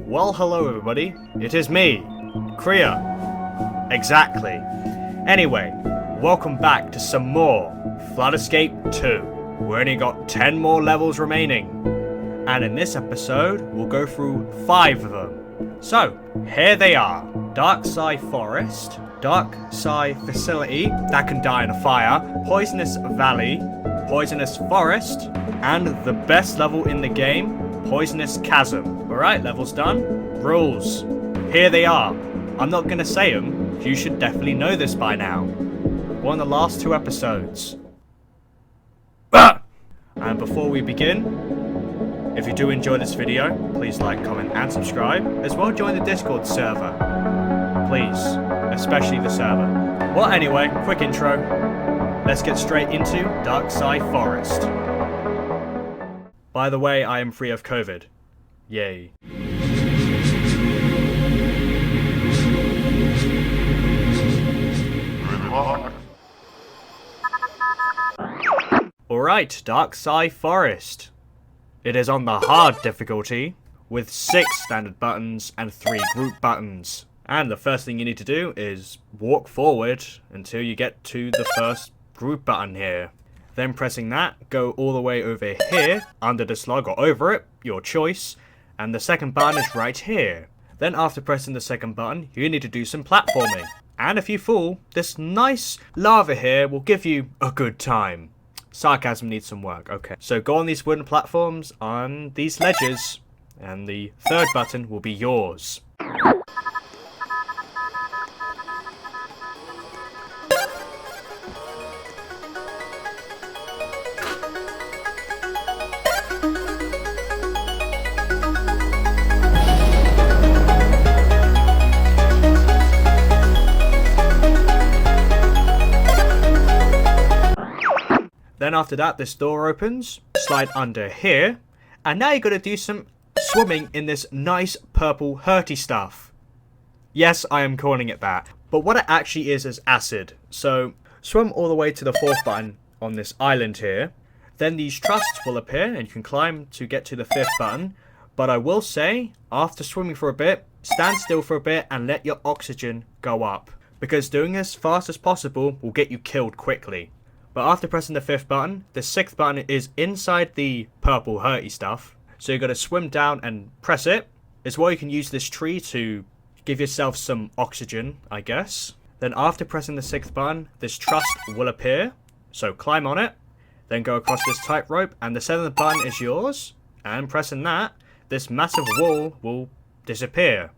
Well, hello everybody. It is me, Kriya. Exactly. Anyway, welcome back to some more Flood Escape 2. We only got 10 more levels remaining. And in this episode, we'll go through 5 of them. So, here they are. Dark Sci-Forest, Dark Sci-Facility, that can die in a fire, Poisonous Valley, Poisonous Forest, and the best level in the game, Poisonous Chasm. Alright, levels done. Rules. Here they are. I'm not going to say them. You should definitely know this by now. One of the last 2 episodes. And before we begin, if you do enjoy this video, please like, comment, and subscribe. As well, join the Discord server. Please. Especially the server. Well, anyway, quick intro. Let's get straight into Dark Sci-Forest. By the way, I am free of COVID. Yay. Alright, Dark Sci-Forest. It is on the hard difficulty, with 6 standard buttons and 3 group buttons. And the first thing you need to do is walk forward until you get to the first group button here. Then pressing that, go all the way over here, under the slug or over it, your choice. And the second button is right here. Then after pressing the second button, you need to do some platforming. And if you fall, this nice lava here will give you a good time. Sarcasm needs some work, okay. So go on these wooden platforms on these ledges, and the third button will be yours. Then after that, this door opens, slide under here, and now you're going to do some swimming in this nice purple hurty stuff. Yes, I am calling it that, but what it actually is acid. So swim all the way to the 4th button on this island here, then these trusts will appear and you can climb to get to the 5th button. But I will say, after swimming for a bit, stand still for a bit and let your oxygen go up, because doing this as fast as possible will get you killed quickly. But after pressing the 5th button, the 6th button is inside the purple hurty stuff. So you've got to swim down and press it. As well, you can use this tree to give yourself some oxygen, I guess. Then after pressing the 6th button, this trust will appear. So climb on it. Then go across this tightrope, and the 7th button is yours. And pressing that, this massive wall will disappear.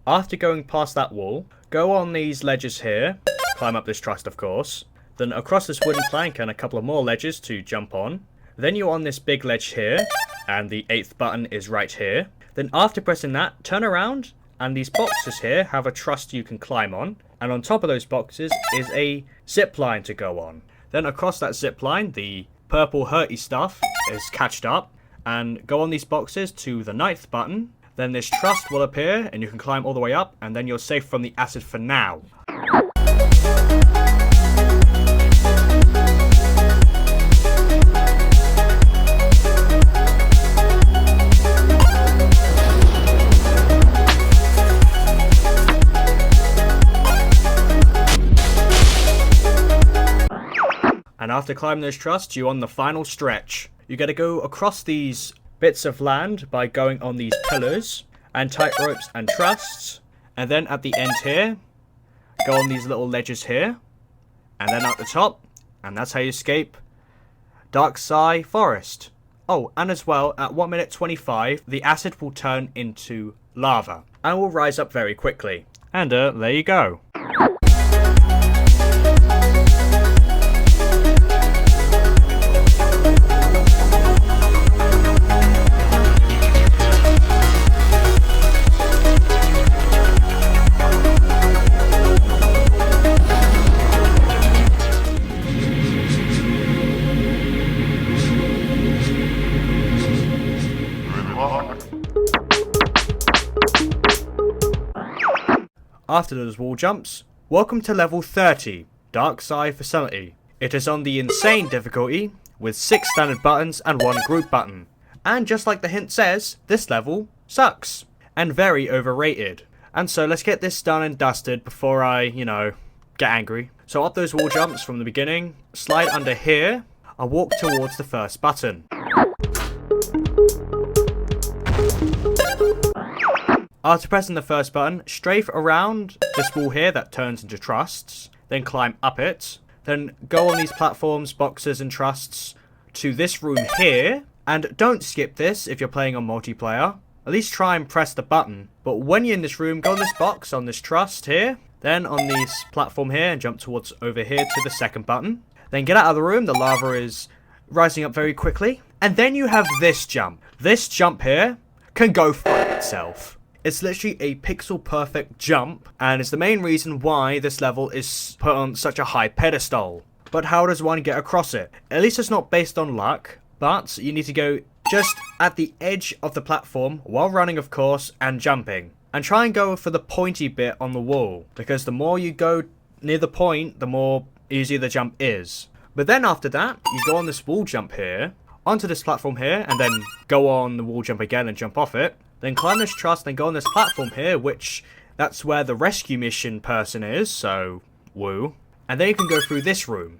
After going past that wall, go on these ledges here, climb up this trust of course, then across this wooden plank and a couple of more ledges to jump on. Then you're on this big ledge here, and the 8th button is right here. Then after pressing that, turn around, and these boxes here have a trust you can climb on, and on top of those boxes is a zip line to go on. Then across that zip line, the purple hurty stuff is catched up, and go on these boxes to the 9th button. Then this trust will appear, and you can climb all the way up, and then you're safe from the acid for now. And after climbing those trusts, you're on the final stretch. You gotta go across these bits of land by going on these pillars and tight ropes and trusts, and then at the end here go on these little ledges here, and then at the top, and that's how you escape Dark Sci-Forest. Oh, and as well, at 1 minute 25 the acid will turn into lava and will rise up very quickly. And there you go. After those wall jumps, welcome to level 30, Dark Sci-Facility. It is on the insane difficulty, with 6 standard buttons and 1 group button. And just like the hint says, this level sucks, and very overrated. And so let's get this done and dusted before I, get angry. So up those wall jumps from the beginning, slide under here, and walk towards the first button. After pressing the first button, strafe around this wall here that turns into trusts, then climb up it, then go on these platforms, boxes and trusts to this room here, and don't skip this if you're playing on multiplayer. At least try and press the button. But when you're in this room, go on this box, on this trust here, then on this platform here and jump towards over here to the second button. Then get out of the room, the lava is rising up very quickly. And then you have this jump. This jump here can go fuck itself. It's literally a pixel perfect jump, and it's the main reason why this level is put on such a high pedestal. But how does one get across it? At least it's not based on luck, but you need to go just at the edge of the platform, while running of course, and jumping. And try and go for the pointy bit on the wall, because the more you go near the point, the more easier the jump is. But then after that, you go on this wall jump here, onto this platform here, and then go on the wall jump again and jump off it. Then climb this truss, then go on this platform here, which that's where the rescue mission person is, so woo. And then you can go through this room.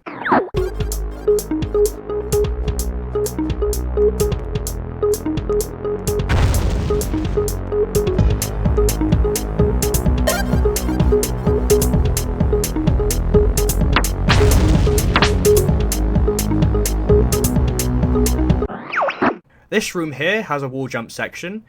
This room here has a wall jump section,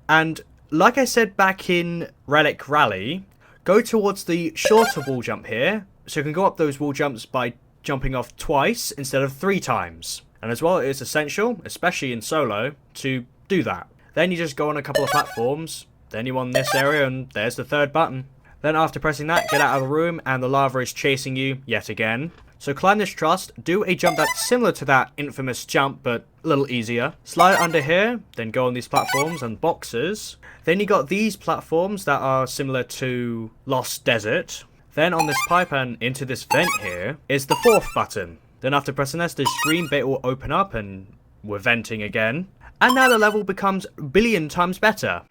and like I said back in Relic Rally, go towards the shorter wall jump here, so you can go up those wall jumps by jumping off twice instead of 3 times. And as well, it is essential, especially in solo, to do that. Then you just go on a couple of platforms, then you're on this area, and there's the third button. Then after pressing that, get out of the room, and the lava is chasing you yet again. So climb this trust, do a jump that's similar to that infamous jump, but a little easier. Slide under here, then go on these platforms and boxes. Then you got these platforms that are similar to Lost Desert. Then on this pipe and into this vent here is the 4th button. Then after pressing this green bit will open up and we're venting again. And now the level becomes a billion times better.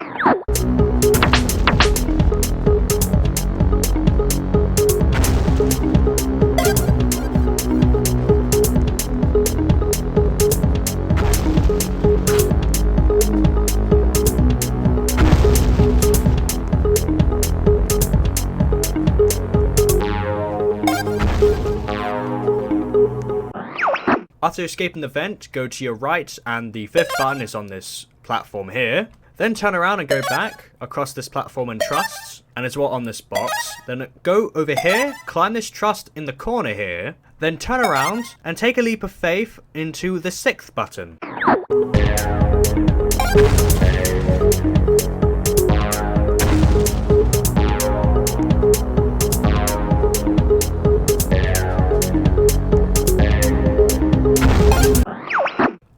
After escaping the vent, go to your right, and the 5th button is on this platform here. Then turn around and go back across this platform and trusts, and it's what on this box. Then go over here, climb this trust in the corner here, then turn around and take a leap of faith into the 6th button.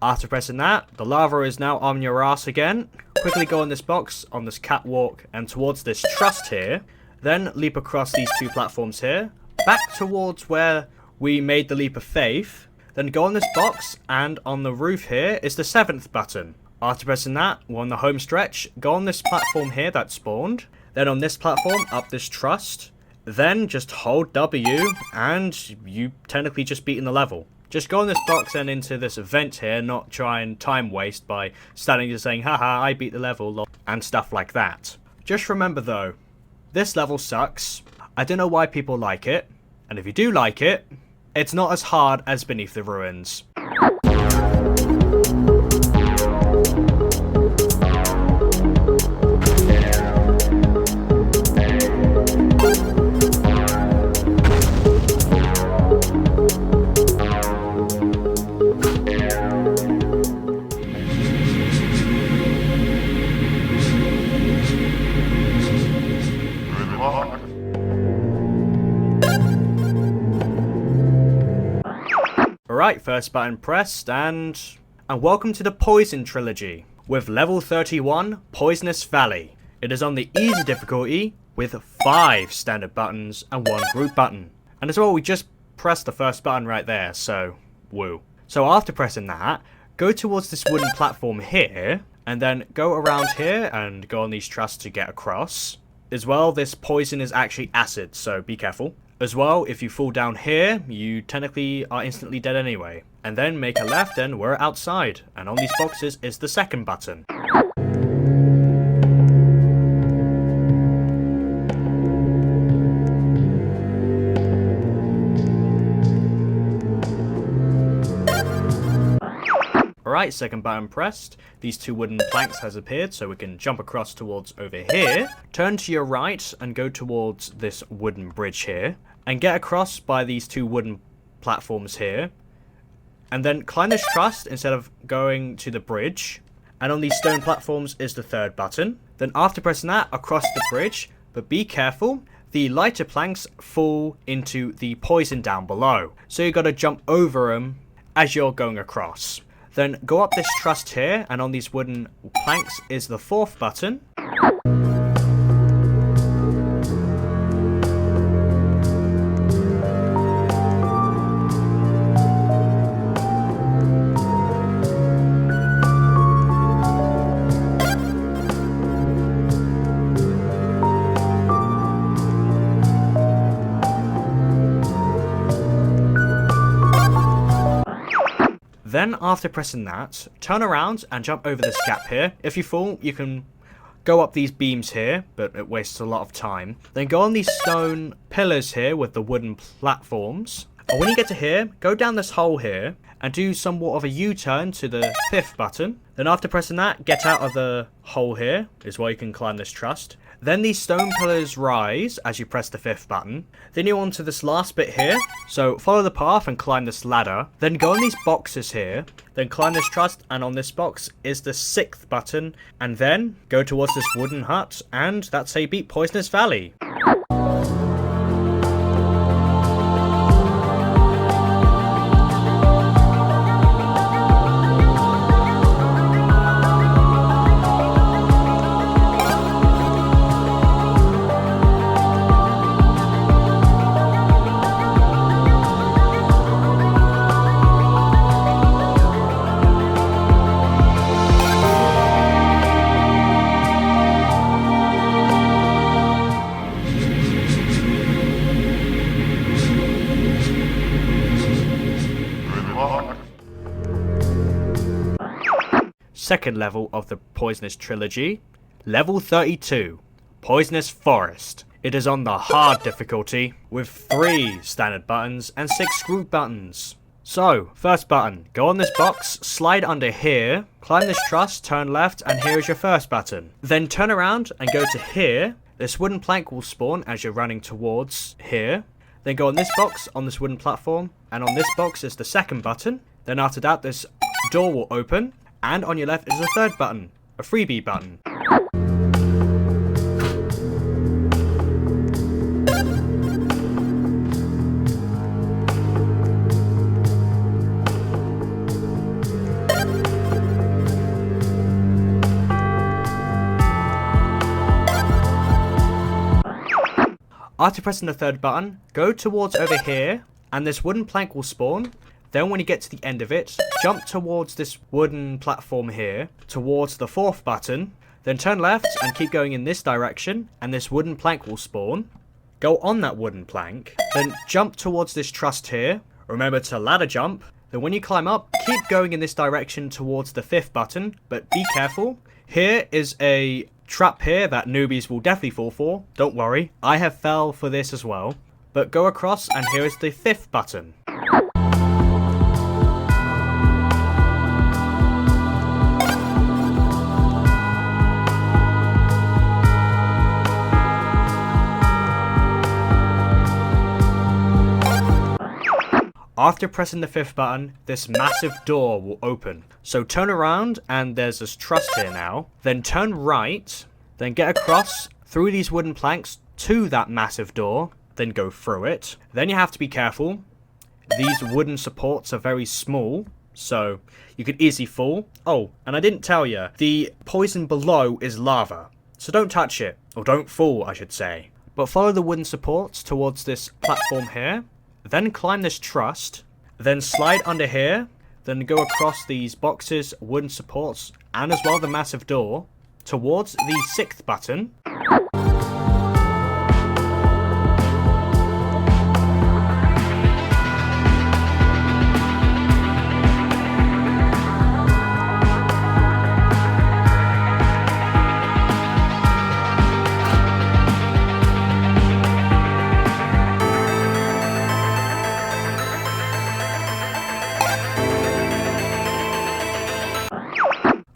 After pressing that, the lava is now on your ass again. Quickly go on this box, on this catwalk, and towards this trust here. Then leap across these 2 platforms here, back towards where we made the leap of faith. Then go on this box, and on the roof here is the 7th button. After pressing that, we're on the home stretch. Go on this platform here that spawned. Then on this platform, up this trust. Then just hold W, and you technically just beaten the level. Just go in this box and into this event here, not try and time waste by standing there saying, haha, I beat the level, and stuff like that. Just remember though, this level sucks. I don't know why people like it, and if you do like it, it's not as hard as Beneath the Ruins. Alright, first button pressed, and welcome to the Poison Trilogy, with level 31, Poisonous Valley. It is on the easy difficulty, with 5 standard buttons and 1 group button. And as well, we just pressed the first button right there, so woo. So after pressing that, go towards this wooden platform here, and then go around here and go on these trusses to get across. As well, this poison is actually acid, so be careful. As well, if you fall down here, you technically are instantly dead anyway. And then make a left and we're outside. And on these boxes is the second button. Alright, second button pressed. These 2 wooden planks has appeared, so we can jump across towards over here. Turn to your right and go towards this wooden bridge here. And get across by these 2 wooden platforms here. And then climb this truss instead of going to the bridge. And on these stone platforms is the third button. Then after pressing that, across the bridge. But be careful, the lighter planks fall into the poison down below. So you got to jump over them as you're going across. Then go up this truss here, and on these wooden planks is the 4th button. Then after pressing that, turn around and jump over this gap here. If you fall, you can go up these beams here, but it wastes a lot of time. Then go on these stone pillars here with the wooden platforms. And when you get to here, go down this hole here and do somewhat of a U-turn to the 5th button. Then after pressing that, get out of the hole here, is where you can climb this truss. Then these stone pillars rise as you press the 5th button. Then you're on to this last bit here. So follow the path and climb this ladder. Then go on these boxes here. Then climb this truss, and on this box is the 6th button. And then go towards this wooden hut, and that's how you beat Poisonous Valley. Second level of the Poisonous Trilogy, level 32, Poisonous Forest. It is on the hard difficulty with 3 standard buttons and 6 group buttons. So, first button, go on this box, slide under here, climb this truss, turn left, and here is your first button. Then turn around and go to here. This wooden plank will spawn as you're running towards here. Then go on this box, on this wooden platform, and on this box is the second button. Then after that, this door will open. And on your left is the third button, a freebie button. After pressing the third button, go towards over here, and this wooden plank will spawn. Then when you get to the end of it, jump towards this wooden platform here, towards the 4th button, then turn left and keep going in this direction, and this wooden plank will spawn. Go on that wooden plank, then jump towards this truss here. Remember to ladder jump. Then when you climb up, keep going in this direction towards the 5th button, but be careful. Here is a trap here that newbies will definitely fall for. Don't worry, I have fell for this as well. But go across, and here is the 5th button. After pressing the 5th button, this massive door will open. So turn around, and there's this truss here now. Then turn right, then get across through these wooden planks to that massive door, then go through it. Then you have to be careful. These wooden supports are very small, so you could easily fall. Oh, and I didn't tell you, the poison below is lava. so don't touch it. Or don't fall, I should say. But follow the wooden supports towards this platform here. Then climb this truss. Then slide under here. Then go across these boxes, wooden supports, and as well the massive door towards the 6th button.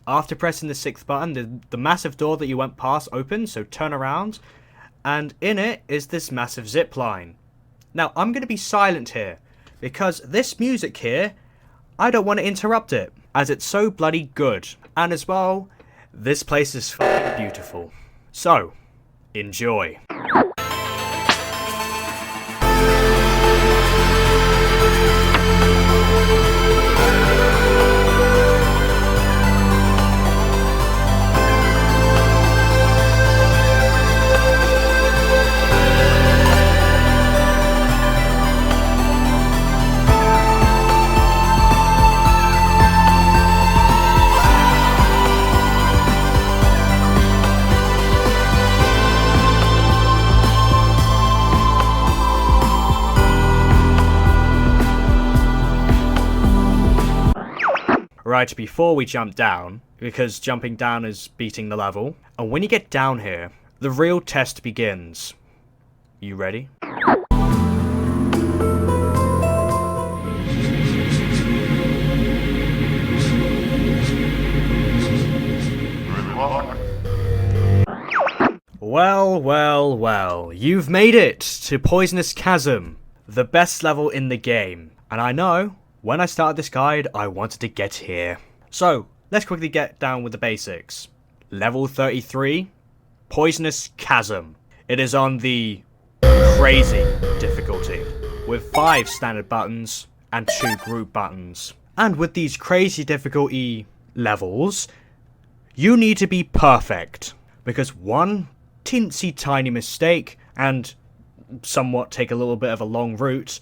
After pressing the 6th button, the massive door that you went past opens, so turn around, and in it is this massive zip line. Now, I'm going to be silent here, because this music here, I don't want to interrupt it, as it's so bloody good. And as well, this place is fucking beautiful. So, enjoy. Right, before we jump down, because jumping down is beating the level, and when you get down here, the real test begins. You ready? Well, you've made it to Poisonous Chasm, the best level in the game, and I know, when I started this guide, I wanted to get here. So, let's quickly get down with the basics. Level 33, Poisonous Chasm. It is on the crazy difficulty, with 5 standard buttons and 2 group buttons. And with these crazy difficulty levels, you need to be perfect, because one teensy tiny mistake, and somewhat take a little bit of a long route,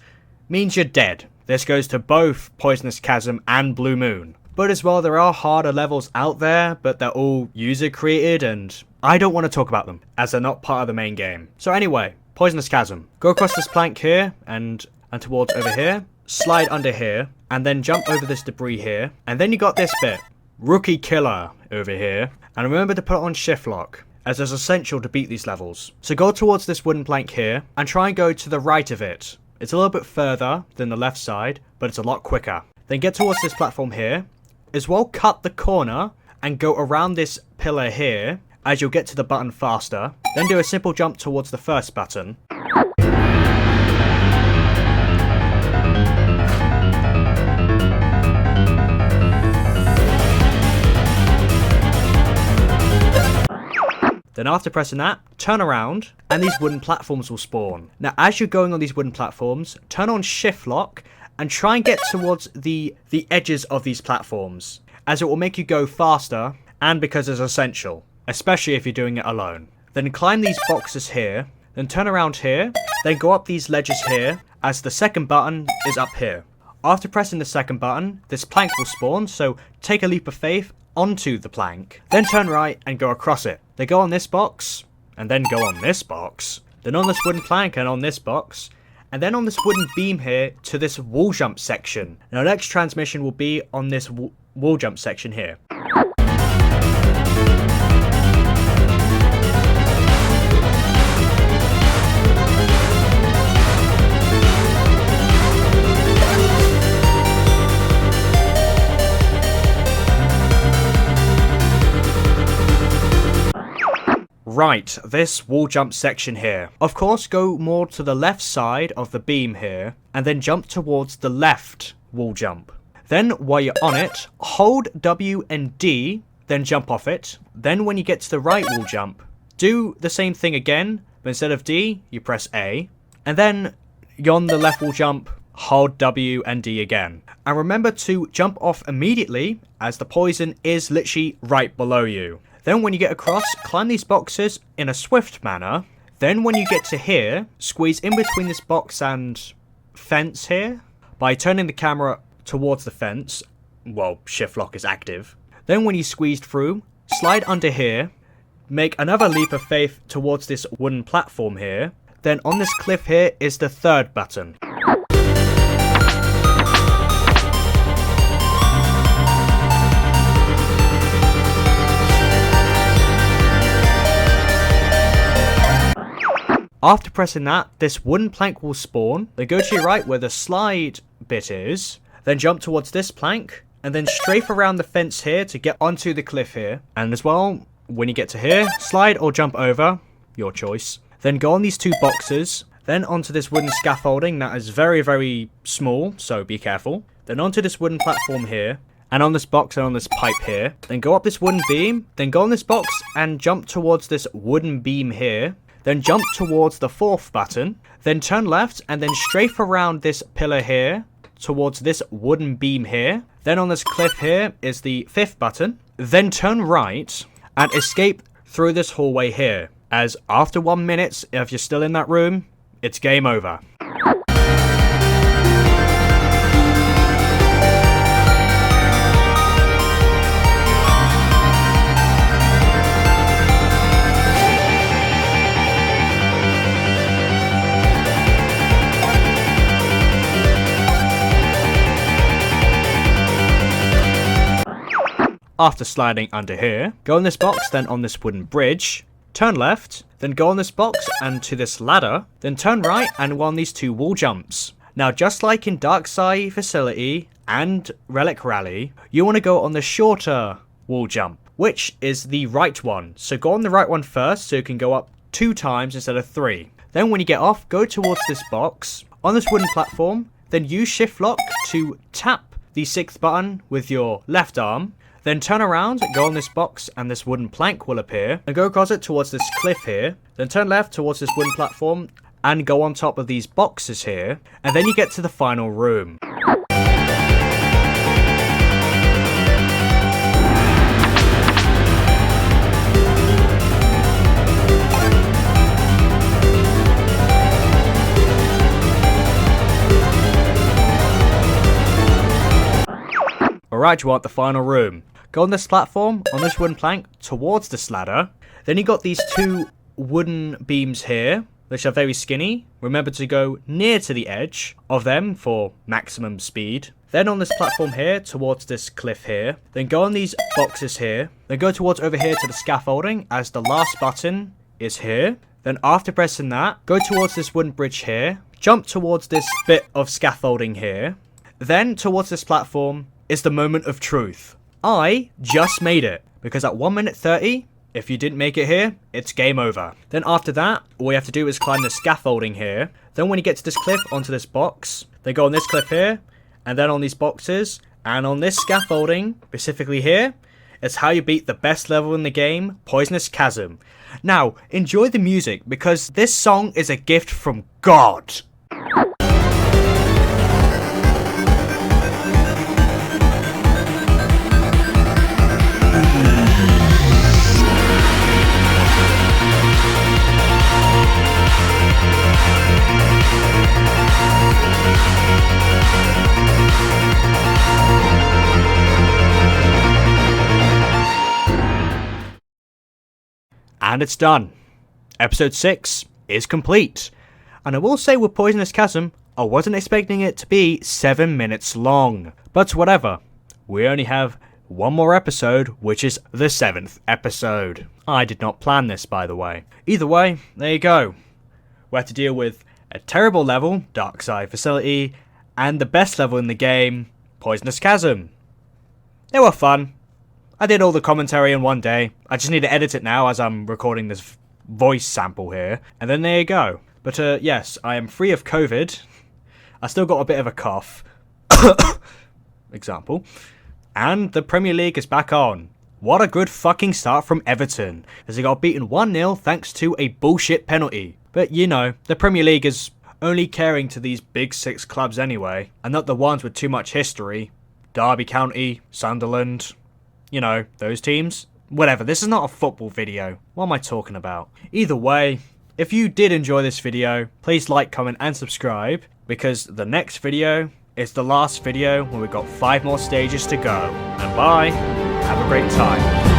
means you're dead. This goes to both Poisonous Chasm and Blue Moon. But as well, there are harder levels out there, but they're all user created, and I don't want to talk about them, as they're not part of the main game. So anyway, Poisonous Chasm. Go across this plank here, and towards over here. Slide under here, and then jump over this debris here. And then you got this bit. Rookie Killer over here. And remember to put on shift lock, as it's essential to beat these levels. So go towards this wooden plank here, and try and go to the right of it. It's a little bit further than the left side, but it's a lot quicker. Then get towards this platform here. As well, cut the corner and go around this pillar here, as you'll get to the button faster. Then do a simple jump towards the first button. Then after pressing that, turn around, and these wooden platforms will spawn. Now, as you're going on these wooden platforms, turn on shift lock, and try and get towards the edges of these platforms, as it will make you go faster, and because it's essential, especially if you're doing it alone. Then climb these boxes here, then turn around here, then go up these ledges here, as the second button is up here. After pressing the second button, this plank will spawn, so take a leap of faith onto the plank, then turn right and go across it. They go on this box, and then go on this box, then on this wooden plank and on this box, and then on this wooden beam here to this wall jump section. Now, next transmission will be on this wall jump section here. Right, this wall jump section here. Of course, go more to the left side of the beam here, and then jump towards the left wall jump. Then, while you're on it, hold W and D, then jump off it. Then when you get to the right wall jump, do the same thing again, but instead of D, you press A. And then, on the left wall jump, hold W and D again. And remember to jump off immediately, as the poison is literally right below you. Then when you get across, climb these boxes in a swift manner. Then when you get to here, squeeze in between this box and fence here by turning the camera towards the fence. Well, shift lock is active. Then when you squeezed through, slide under here, make another leap of faith towards this wooden platform here. Then on this cliff here is the third button. After pressing that, this wooden plank will spawn. Then go to your right where the slide bit is. Then jump towards this plank. And then strafe around the fence here to get onto the cliff here. And as well, when you get to here, slide or jump over. Your choice. Then go on these two boxes. Then onto this wooden scaffolding that is very, very small. So be careful. Then onto this wooden platform here. And on this box and on this pipe here. Then go up this wooden beam. Then go on this box and jump towards this wooden beam here. Then jump towards the fourth button, then turn left and then strafe around this pillar here towards this wooden beam here. Then on this cliff here is the fifth button, then turn right and escape through this hallway here. As after 1 minute, if you're still in that room, it's game over. After sliding under here, go on this box, then on this wooden bridge, turn left, then go on this box and to this ladder, then turn right and go on these two wall jumps. Now just like in Dark Sci-Facility and Relic Rally, you want to go on the shorter wall jump, which is the right one. So go on the right one first so you can go up 2 times instead of 3. Then when you get off, go towards this box, on this wooden platform, then use shift lock to tap the 6th button with your left arm. Then turn around, go on this box and this wooden plank will appear. And go across it towards this cliff here. Then turn left towards this wooden platform and go on top of these boxes here. And then you get to the final room. Alright, you want the final room. Go on this platform, on this wooden plank, towards this ladder. Then you got these 2 wooden beams here, which are very skinny. Remember to go near to the edge of them for maximum speed. Then on this platform here, towards this cliff here. Then go on these boxes here. Then go towards over here to the scaffolding, as the last button is here. Then after pressing that, go towards this wooden bridge here. Jump towards this bit of scaffolding here. Then towards this platform is the moment of truth. I just made it, because at 1 minute 30, if you didn't make it here, it's game over. Then after that, all you have to do is climb the scaffolding here. Then when you get to this cliff, onto this box, then go on this cliff here, and then on these boxes, and on this scaffolding, specifically here, it's how you beat the best level in the game, Poisonous Chasm. Now, enjoy the music, because this song is a gift from God. And it's done. Episode 6 is complete. And I will say with Poisonous Chasm, I wasn't expecting it to be 7 minutes long. But whatever. We only have one more episode, which is the 7th episode. I did not plan this, by the way. Either way, there you go. We had to deal with a terrible level, Dark Sci-Facility, and the best level in the game, Poisonous Chasm. They were fun. I did all the commentary in one day. I just need to edit it now as I'm recording this voice sample here. And then there you go. But yes, I am free of COVID. I still got a bit of a cough. Example. And the Premier League is back on. What a good fucking start from Everton, as they got beaten 1-0 thanks to a bullshit penalty. But you know, the Premier League is only caring to these big 6 clubs anyway, and not the ones with too much history. Derby County, Sunderland, you know, those teams. Whatever, this is not a football video. What am I talking about? Either way, if you did enjoy this video, please like, comment, and subscribe, because the next video is the last video where we've got 5 more stages to go. And bye, have a great time.